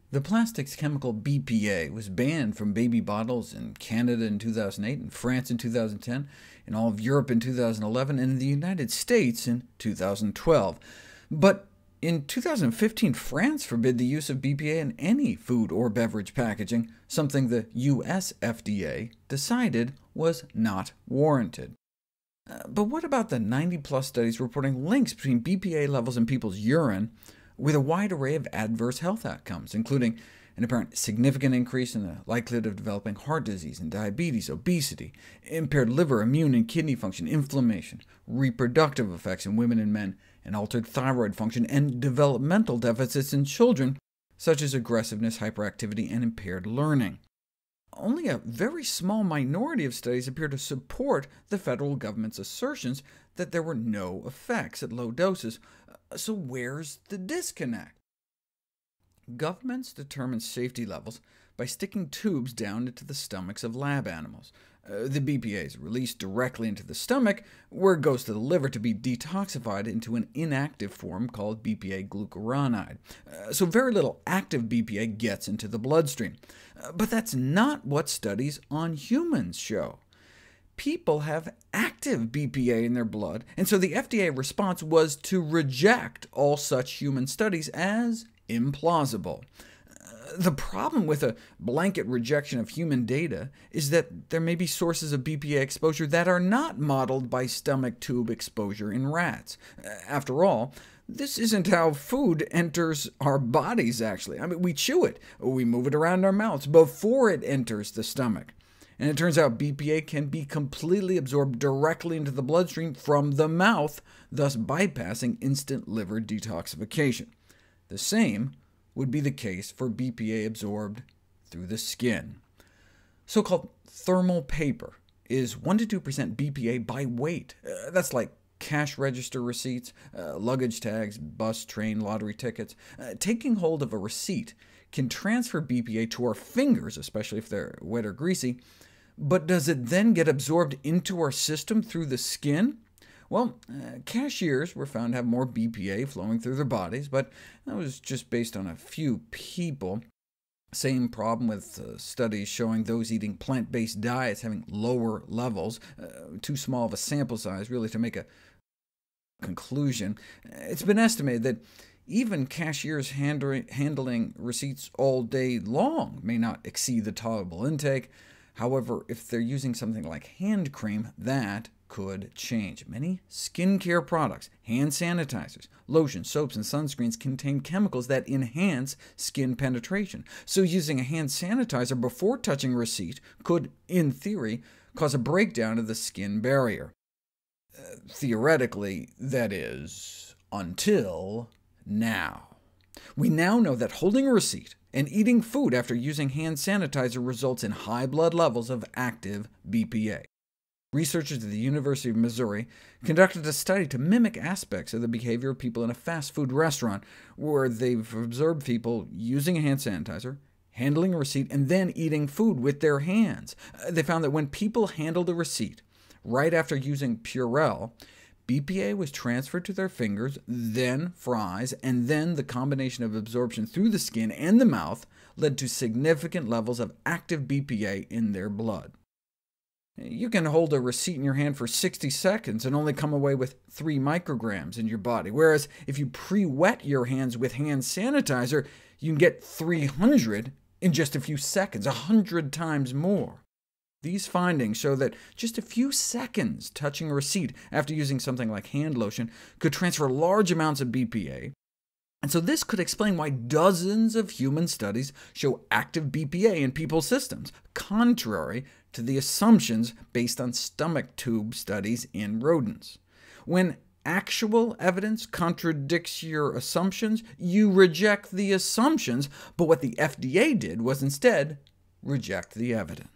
The plastics chemical BPA was banned from baby bottles in Canada in 2008, in France in 2010, in all of Europe in 2011, and in the United States in 2012. But in 2015, France forbid the use of BPA in any food or beverage packaging, something the US FDA decided was not warranted. But what about the 90-plus studies reporting links between BPA levels in people's urine with a wide array of adverse health outcomes, including an apparent significant increase in the likelihood of developing heart disease and diabetes, obesity, impaired liver, immune and kidney function, inflammation, reproductive effects in women and men, and altered thyroid function, and developmental deficits in children, such as aggressiveness, hyperactivity, and impaired learning. Only a very small minority of studies appear to support the federal government's assertions that there were no effects at low doses. So where's the disconnect? Governments determine safety levels by sticking tubes down into the stomachs of lab animals. The BPA is released directly into the stomach, where it goes to the liver to be detoxified into an inactive form called BPA-glukuronid. So very little active BPA gets into the bloodstream. But that's not what studies on humans show. People have active BPA in their blood, and so the FDA response was to reject all such human studies as implausible. The problem with a blanket rejection of human data is that there may be sources of BPA exposure that are not modeled by stomach tube exposure in rats. After all, this isn't how food enters our bodies, actually. We chew it, or we move it around our mouths before it enters the stomach. And it turns out BPA can be completely absorbed directly into the bloodstream from the mouth, thus bypassing instant liver detoxification. The same would be the case for BPA absorbed through the skin. So-called thermal paper is 1 to 2% BPA by weight. That's like cash register receipts, luggage tags, bus, train, lottery tickets. Taking hold of a receipt can transfer BPA to our fingers, especially if they're wet or greasy, but does it then get absorbed into our system through the skin? Well, cashiers were found to have more BPA flowing through their bodies, but that was just based on a few people. Same problem with studies showing those eating plant-based diets having lower levels, too small of a sample size really to make a conclusion. It's been estimated that even cashiers handling receipts all day long may not exceed the tolerable intake. However, if they're using something like hand cream, that could change. Many skincare products, hand sanitizers, lotions, soaps, and sunscreens contain chemicals that enhance skin penetration. So using a hand sanitizer before touching a receipt could, in theory, cause a breakdown of the skin barrier. Theoretically, that is, until now. We now know that holding a receipt and eating food after using hand sanitizer results in high blood levels of active BPA. Researchers at the University of Missouri conducted a study to mimic aspects of the behavior of people in a fast food restaurant, where they've observed people using a hand sanitizer, handling a receipt, and then eating food with their hands. They found that when people handled a receipt right after using Purell, BPA was transferred to their fingers, then fries, and then the combination of absorption through the skin and the mouth led to significant levels of active BPA in their blood. You can hold a receipt in your hand for 60 seconds and only come away with 3 micrograms in your body, whereas if you pre-wet your hands with hand sanitizer, you can get 300 in just a few seconds, 100 times more. These findings show that just a few seconds touching a receipt after using something like hand lotion could transfer large amounts of BPA, and so this could explain why dozens of human studies show active BPA in people's systems, contrary to the assumptions based on stomach tube studies in rodents. When actual evidence contradicts your assumptions, you reject the assumptions, but what the FDA did was instead reject the evidence.